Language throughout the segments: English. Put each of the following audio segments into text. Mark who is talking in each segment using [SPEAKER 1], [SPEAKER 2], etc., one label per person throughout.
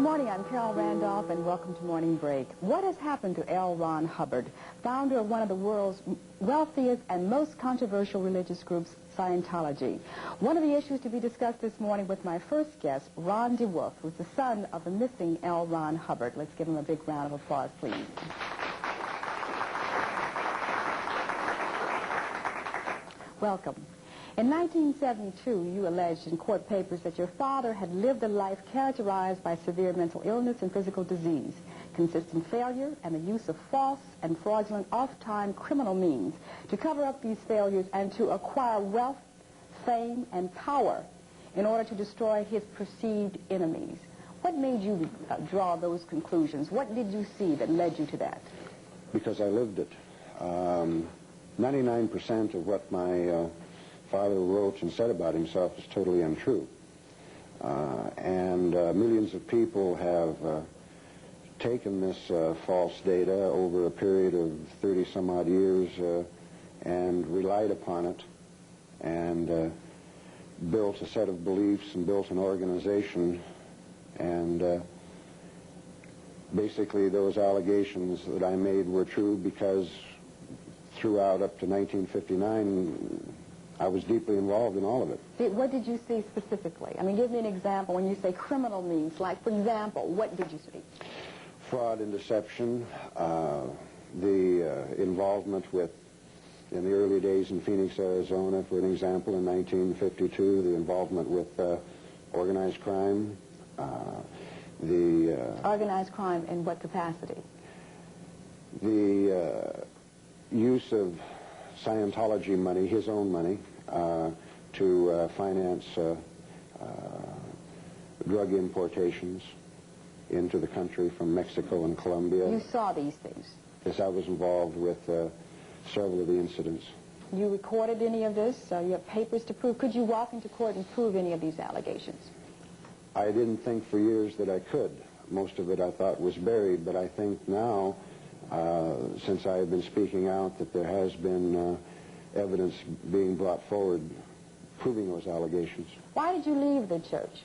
[SPEAKER 1] morning, I'm Carol Randolph, and welcome to Morning Break. What has happened to L. Ron Hubbard, founder of one of the world's wealthiest and most controversial religious groups, Scientology? One of the issues to be discussed this morning with my first guest, Ron DeWolf, who's the son of the missing L. Ron Hubbard. Let's give him a big round of applause, please. Welcome. In 1972, you alleged in court papers that your father had lived a life characterized by severe mental illness and physical disease, consistent failure, and the use of false and fraudulent oft-time criminal means to cover up these failures and to acquire wealth, fame, and power in order to destroy his perceived enemies. What made you draw those conclusions? What did you see that led you to that?
[SPEAKER 2] Because I lived it. 99% of what my father wrote and said about himself is totally untrue. And millions of people have taken this false data over a period of 30-some-odd years and relied upon it and built a set of beliefs and built an organization. And basically those allegations that I made were true because throughout up to 1959, I was deeply involved in all of it.
[SPEAKER 1] What did you see specifically? I mean, give me an example. When you say criminal means, like, for example, what did you see?
[SPEAKER 2] Fraud and deception, the involvement with, in the early days in Phoenix, Arizona, for an example, in 1952, the involvement with organized crime.
[SPEAKER 1] Organized crime in what capacity?
[SPEAKER 2] The use of Scientology money, his own money, to finance drug importations into the country from Mexico and Colombia.
[SPEAKER 1] You saw these things?
[SPEAKER 2] Yes, I was involved with several of the incidents.
[SPEAKER 1] You recorded any of this? You have papers to prove? Could you walk into court and prove any of these allegations?
[SPEAKER 2] I didn't think for years that I could. Most of it I thought was buried, but I think now, since I have been speaking out, that there has been evidence being brought forward proving those allegations.
[SPEAKER 1] Why did you leave the church?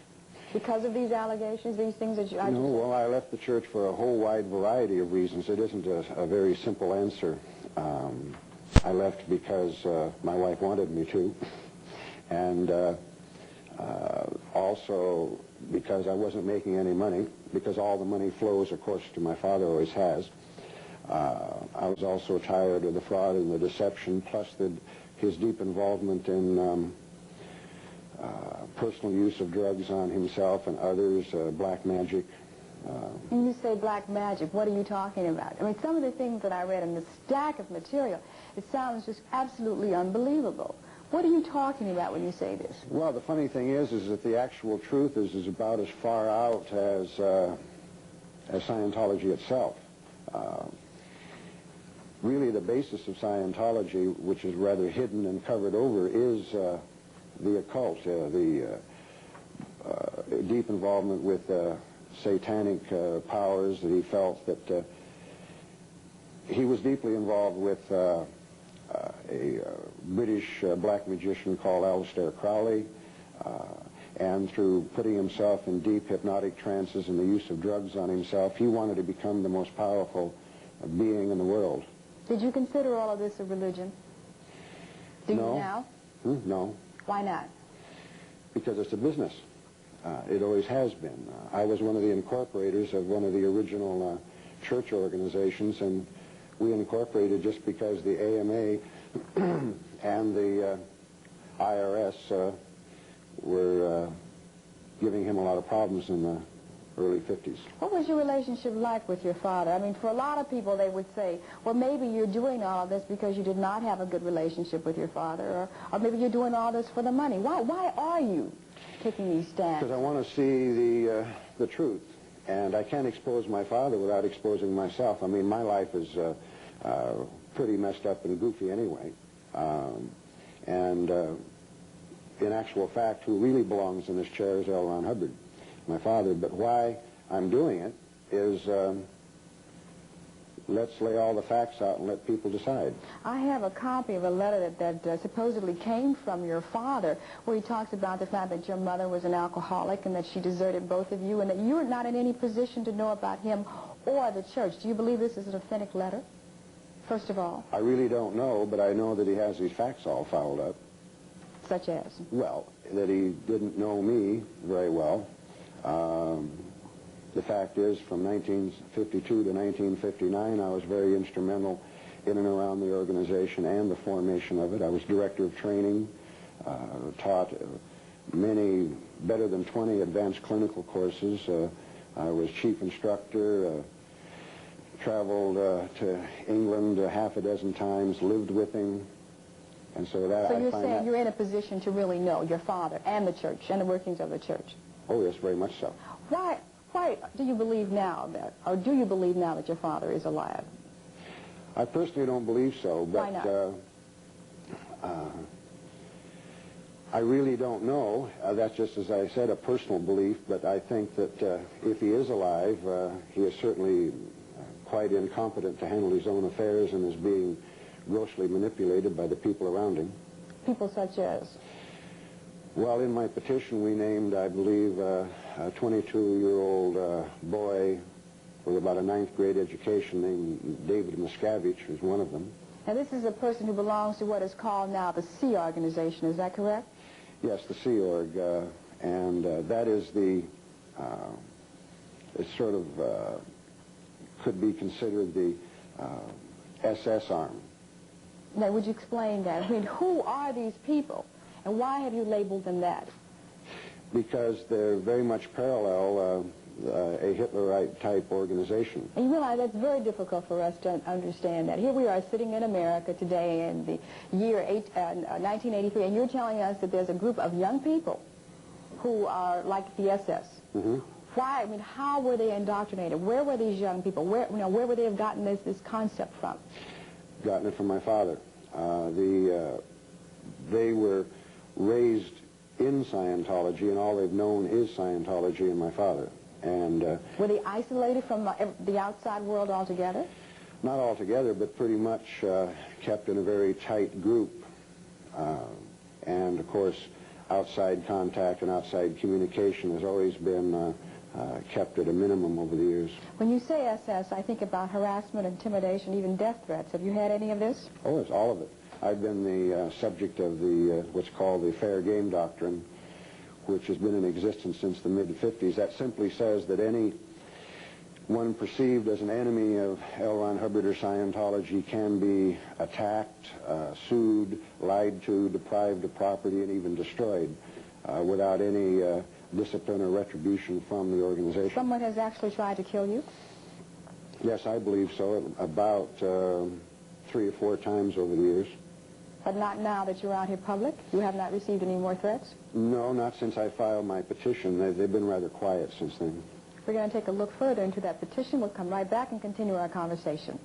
[SPEAKER 1] Because of these allegations, these things that you...
[SPEAKER 2] No, well, I left the church for a whole wide variety of reasons. It isn't a very simple answer. I left because my wife wanted me to, and also because I wasn't making any money, because all the money flows, of course, to my father, always has. I was also tired of the fraud and the deception, plus his deep involvement in personal use of drugs on himself and others, black magic.
[SPEAKER 1] When you say black magic, what are you talking about? I mean, some of the things that I read in the stack of material, it sounds just absolutely unbelievable. What are you talking about when you say this?
[SPEAKER 2] Well, the funny thing is that the actual truth is about as far out as Scientology itself. Really, the basis of Scientology, which is rather hidden and covered over, is the occult, the deep involvement with satanic powers that he felt that he was deeply involved with a British black magician called Aleister Crowley, and through putting himself in deep hypnotic trances and the use of drugs on himself, he wanted to become the most powerful being in the world.
[SPEAKER 1] Did you consider all of this a religion? Do
[SPEAKER 2] No.
[SPEAKER 1] you now?
[SPEAKER 2] No.
[SPEAKER 1] Why not?
[SPEAKER 2] Because it's a business. It always has been. I was one of the incorporators of one of the original church organizations, and we incorporated just because the AMA and the IRS were giving him a lot of problems in the early 50s.
[SPEAKER 1] What was your relationship like with your father? I mean, for a lot of people, they would say, well, maybe you're doing all of this because you did not have a good relationship with your father, or maybe you're doing all this for the money. Why are you taking these stands?
[SPEAKER 2] Because I want to see the truth, and I can't expose my father without exposing myself. I mean, my life is pretty messed up and goofy anyway, and in actual fact, who really belongs in this chair is L. Ron Hubbard, my father. But why I'm doing it is let's lay all the facts out and let people decide.
[SPEAKER 1] I have a copy of a letter that supposedly came from your father, where he talks about the fact that your mother was an alcoholic and that she deserted both of you, and that you were not in any position to know about him or the church. Do you believe this is an authentic letter, first of all?
[SPEAKER 2] I really don't know, but I know that he has these facts all fouled up.
[SPEAKER 1] Such as?
[SPEAKER 2] Well, that he didn't know me very well. The fact is, from 1952 to 1959, I was very instrumental in and around the organization and the formation of it. I was director of training, taught many, better than 20 advanced clinical courses. I was chief instructor, traveled to England half a dozen times, lived with him, and so that
[SPEAKER 1] So you're saying you're in a position to really know your father and the church and the workings of the church?
[SPEAKER 2] Oh, yes, very much so.
[SPEAKER 1] Why do you believe now that, or do you believe now that your father is alive?
[SPEAKER 2] I personally don't believe so, but
[SPEAKER 1] Why not?
[SPEAKER 2] I really don't know. That's just, as I said, a personal belief, but I think that if he is alive, he is certainly quite incompetent to handle his own affairs and is being grossly manipulated by the people around him.
[SPEAKER 1] People such as?
[SPEAKER 2] Well, in my petition, we named, I believe, a 22-year-old boy with about a 9th grade education named David Miscavige, who's one of them.
[SPEAKER 1] Now, this is a person who belongs to what is called now the Sea Organization, is that correct?
[SPEAKER 2] Yes, the Sea Org, and that is the, it's sort of, could be considered the SS arm.
[SPEAKER 1] Now, would you explain that? I mean, who are these people, and why have you labeled them that?
[SPEAKER 2] Because they're very much parallel a Hitlerite type organization.
[SPEAKER 1] And you realize that's very difficult for us to understand that. Here we are sitting in America today in the year 1983, and you're telling us that there's a group of young people who are like the SS.
[SPEAKER 2] Mm-hmm.
[SPEAKER 1] Why? I mean, how were they indoctrinated? Where were these young people? Where would they have gotten this concept from?
[SPEAKER 2] Gotten it from my father. They were raised in Scientology, and all they've known is Scientology and my father. And
[SPEAKER 1] were they isolated from the outside world altogether?
[SPEAKER 2] Not altogether, but pretty much kept in a very tight group. And, of course, outside contact and outside communication has always been kept at a minimum over the years.
[SPEAKER 1] When you say SS, I think about harassment, intimidation, even death threats. Have you had any of this?
[SPEAKER 2] Oh, it's all of it. I've been the subject of the what's called the fair game doctrine, which has been in existence since the mid-50s. That simply says that anyone perceived as an enemy of L. Ron Hubbard or Scientology can be attacked, sued, lied to, deprived of property, and even destroyed without any discipline or retribution from the organization.
[SPEAKER 1] Someone has actually tried to kill you?
[SPEAKER 2] Yes, I believe so. About 3 or 4 times over the years.
[SPEAKER 1] But not now that you're out here public? You have not received any more threats?
[SPEAKER 2] No, not since I filed my petition. They've been rather quiet since then.
[SPEAKER 1] We're going to take a look further into that petition. We'll come right back and continue our conversation.